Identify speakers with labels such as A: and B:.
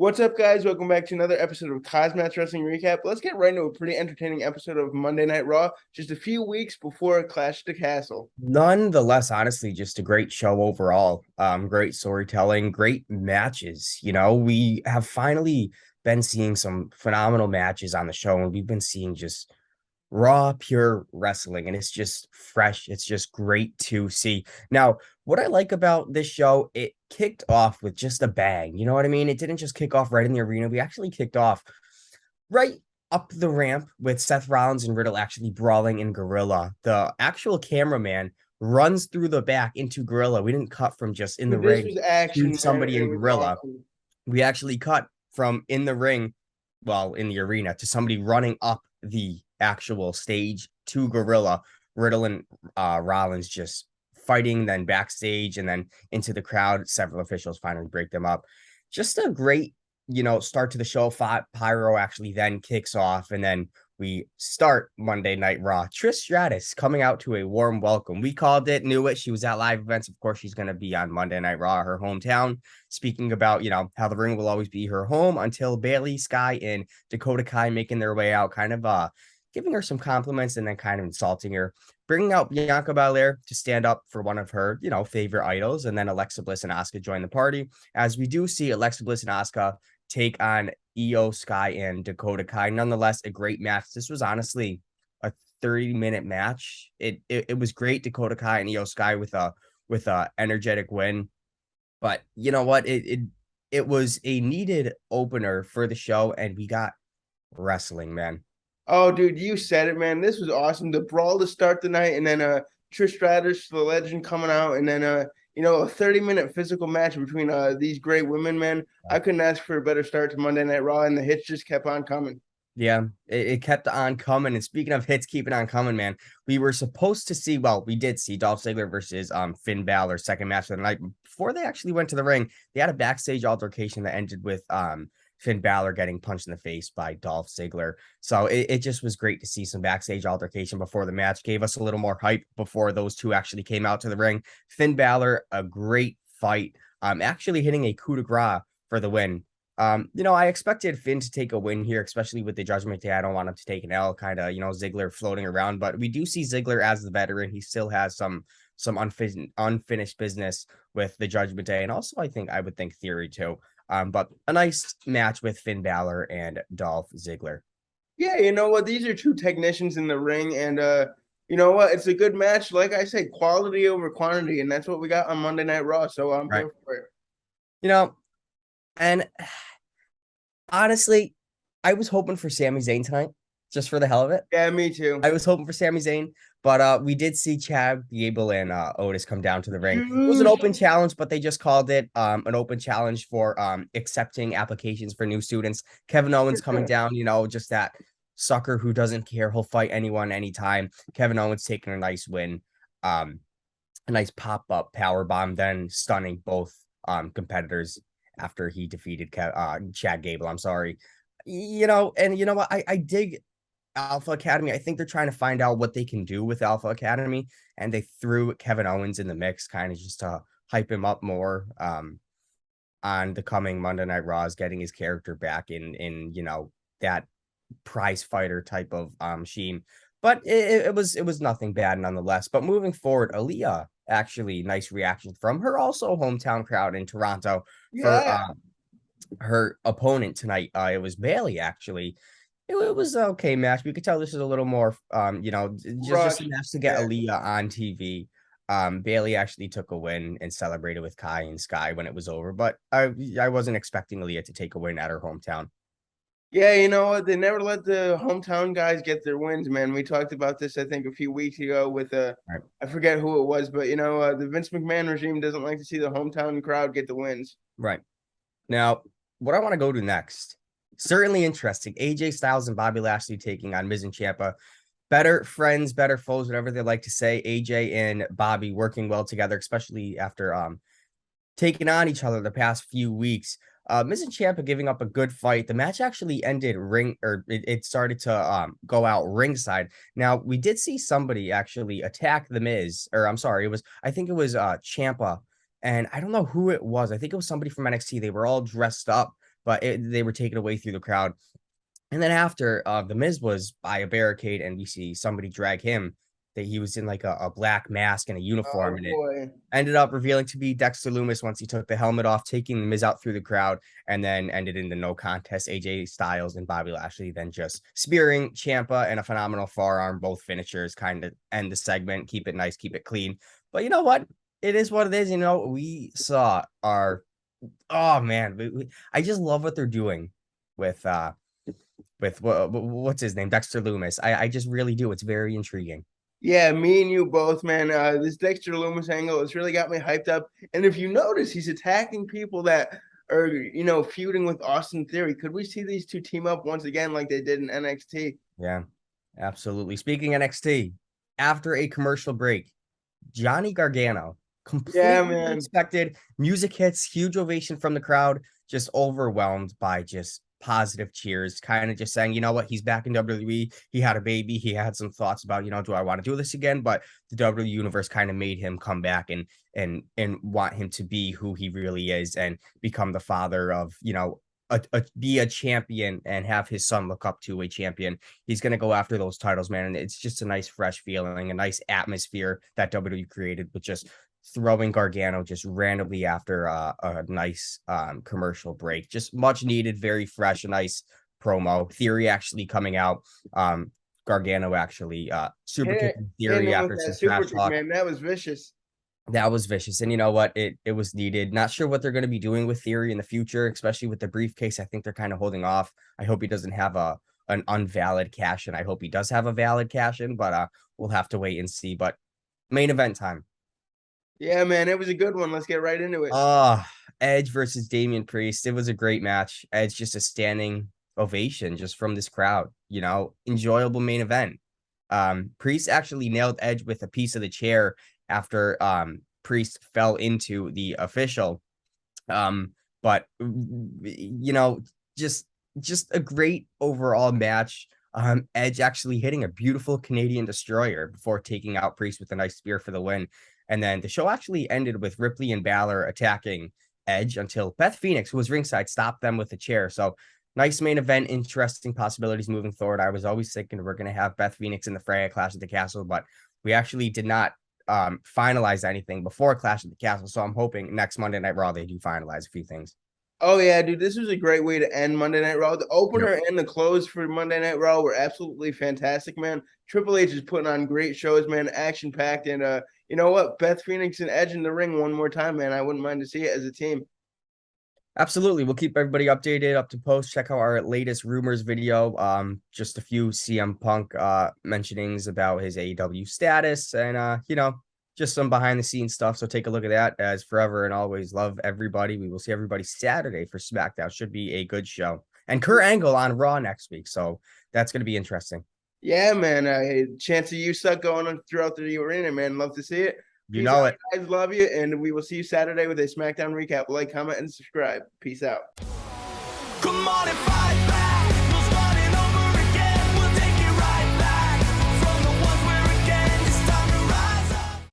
A: What's up, guys? Welcome back to another episode of KozMatt's Wrestling Recap. Let's get right into a pretty entertaining episode of Monday Night Raw, just a few weeks before Clash at the Castle.
B: Nonetheless, honestly, just a great show overall. Great storytelling, great matches. We have finally been seeing some phenomenal matches on the show, and we've been seeing just raw, pure wrestling, and it's just fresh. It's just great to see. Now, what I like about this show, it kicked off with just a bang. You know what I mean? It didn't just kick off right in the arena. We actually kicked off right up the ramp with Seth Rollins and Riddle actually brawling in Gorilla. The actual cameraman runs through the back into Gorilla. We didn't cut from just in the
A: Dude, this
B: ring
A: was
B: to
A: action, man.
B: somebody
A: It
B: in
A: was
B: Gorilla.
A: awesome.
B: We actually cut from in the ring, well, in the arena, to somebody running up the actual stage to Gorilla. Riddle and Rollins just fighting, then backstage, and then into the crowd. Several officials finally break them up. Just a great start to the show. Pyro actually then kicks off, and then we start Monday Night Raw. Trish Stratus coming out to a warm welcome. We called it, knew it. She was at live events. Of course, she's going to be on Monday Night Raw, her hometown. Speaking about, how the ring will always be her home until Bayley, Sky, and Dakota Kai making their way out, kind of giving her some compliments and then kind of insulting her, bringing out Bianca Belair to stand up for one of her, favorite idols. And then Alexa Bliss and Asuka join the party, as we do see Alexa Bliss and Asuka take on Io Sky and Dakota Kai. Nonetheless, a great match. This was honestly a 30-minute match. It was great. Dakota Kai and Io Sky with a energetic win. But you know what? It was a needed opener for the show, and we got wrestling, man.
A: Oh, dude, you said it, man. This was awesome. The brawl to start the night, and then Trish Stratus, the legend, coming out, and then a 30-minute physical match between these great women, man. I couldn't ask for a better start to Monday Night Raw, and the hits just kept on coming.
B: Yeah, it kept on coming. And speaking of hits keeping on coming, man, we were supposed to see, well, we did see Dolph Ziggler versus Finn Balor, second match of the night. Before they actually went to the ring, they had a backstage altercation that ended with Finn Balor getting punched in the face by Dolph Ziggler. So it just was great to see some backstage altercation before the match. Gave us a little more hype before those two actually came out to the ring. Finn Balor, a great fight, actually hitting a coup de grace for the win. I expected Finn to take a win here, especially with the Judgment Day. I don't want him to take an L, kind of, Ziggler floating around, but we do see Ziggler as the veteran. He still has some unfinished business with the Judgment Day, and also I would think Theory too. But a nice match with Finn Balor and Dolph Ziggler.
A: Yeah, you know what? These are two technicians in the ring, and you know what? It's a good match. Like I said, quality over quantity, and that's what we got on Monday Night Raw. So I'm
B: Right.
A: here for it.
B: And honestly, I was hoping for Sami Zayn tonight, just for the hell of it.
A: Yeah, me too.
B: I was hoping for Sami Zayn, but we did see Chad Gable and Otis come down to the ring. It was an open challenge, but they just called it an open challenge for accepting applications for new students. Kevin Owens coming down, just that sucker who doesn't care. He'll fight anyone, anytime. Kevin Owens taking a nice win, a nice pop-up power bomb, then stunning both competitors after he defeated Chad Gable. I'm sorry. And you know what? I dig Alpha Academy. I think they're trying to find out what they can do with Alpha Academy, and they threw Kevin Owens in the mix, kind of just to hype him up more on the coming Monday Night Raws, getting his character back in that prize fighter type of sheen. But it was nothing bad nonetheless. But moving forward, Aaliyah, actually nice reaction from her also hometown crowd in Toronto for
A: Yeah.
B: her opponent tonight. It was Bayley, actually. It was an okay match. We could tell this is a little more, just a match to get
A: Yeah.
B: Aaliyah on TV. Bayley actually took a win and celebrated with Kai and Sky when it was over, but I wasn't expecting Aaliyah to take a win at her hometown.
A: Yeah, you know what? They never let the hometown guys get their wins, man. We talked about this, I think, a few weeks ago with
B: Right.
A: I forget who it was, but the Vince McMahon regime doesn't like to see the hometown crowd get the wins.
B: Right. Now, what I want to go to next, certainly interesting. AJ Styles and Bobby Lashley taking on Miz and Ciampa. Better friends, better foes, whatever they like to say. AJ and Bobby working well together, especially after taking on each other the past few weeks. Miz and Ciampa giving up a good fight. The match actually ended it started to go out ringside. Now, we did see somebody actually attack the Miz, or I'm sorry, I think it was Ciampa, and I don't know who it was. I think it was somebody from NXT. They were all dressed up, but they were taken away through the crowd. And then after the Miz was by a barricade and we see somebody drag him, that he was in like a black mask and a uniform,
A: Oh
B: and it
A: boy.
B: ended up revealing to be Dexter Lumis once he took the helmet off, taking the Miz out through the crowd, and then ended in the no contest. AJ Styles and Bobby Lashley then just spearing Ciampa and a phenomenal forearm, both finishers, kind of end the segment, keep it nice, keep it clean. But you know what? It is what it is. You know, we saw oh man, I just love what they're doing with what's his name, Dexter Lumis. I just really do. It's very intriguing.
A: Yeah, me and you both, man. This Dexter Lumis angle has really got me hyped up. And if you notice, he's attacking people that are, feuding with Austin Theory. Could we see these two team up once again like they did in NXT?
B: Yeah, absolutely. Speaking NXT, after a commercial break, Johnny Gargano,
A: Yeah,
B: completely
A: man.
B: unexpected. Music hits, huge ovation from the crowd, just overwhelmed by just positive cheers, kind of just saying, you know what, he's back in WWE. He had a baby. He had some thoughts about, do I want to do this again? But the WWE universe kind of made him come back and want him to be who he really is and become the father of, be a champion and have his son look up to a champion. He's going to go after those titles, man. And it's just a nice, fresh feeling, a nice atmosphere that WWE created with just throwing Gargano just randomly after a nice commercial break. Just much needed, very fresh, a nice promo. Theory actually coming out. Gargano actually super kicking Theory after some trash talk.
A: Man, that was vicious.
B: That was vicious. And you know what? It was needed. Not sure what they're going to be doing with Theory in the future, especially with the briefcase. I think they're kind of holding off. I hope he doesn't have an unvalid cash in. I hope he does have a valid cash in, but we'll have to wait and see. But main event time.
A: Yeah, man, it was a good one. Let's get right into it.
B: Edge versus Damian Priest. It was a great match. Edge just a standing ovation just from this crowd. Enjoyable main event. Priest actually nailed Edge with a piece of the chair after Priest fell into the official. But just a great overall match. Edge actually hitting a beautiful Canadian destroyer before taking out Priest with a nice spear for the win. And then the show actually ended with Ripley and Balor attacking Edge until Beth Phoenix, who was ringside, stopped them with a chair. So nice main event, interesting possibilities moving forward. I was always thinking we're going to have Beth Phoenix in the fray at Clash at the Castle, but we actually did not finalize anything before Clash at the Castle. So I'm hoping next Monday Night Raw they do finalize a few things.
A: Oh yeah, dude, this was a great way to end Monday Night Raw. The opener and the close for Monday Night Raw were absolutely fantastic, man. Triple H is putting on great shows, man, action packed, and you know what? Beth Phoenix and Edge in the ring one more time, man. I wouldn't mind to see it as a team.
B: Absolutely. We'll keep everybody updated, up to post. Check out our latest rumors video. Just a few CM Punk mentionings about his AEW status and just some behind the scenes stuff. So take a look at that. As forever and always, love everybody. We will see everybody Saturday for SmackDown. Should be a good show. And Kurt Angle on Raw next week. So that's going to be interesting.
A: Yeah, man. Chance of you suck going on throughout the arena, man. Love to see it.
B: Peace out,
A: it. Guys, love you. And we will see you Saturday with a SmackDown recap. Like, comment, and subscribe. Peace out. Come on and fight back.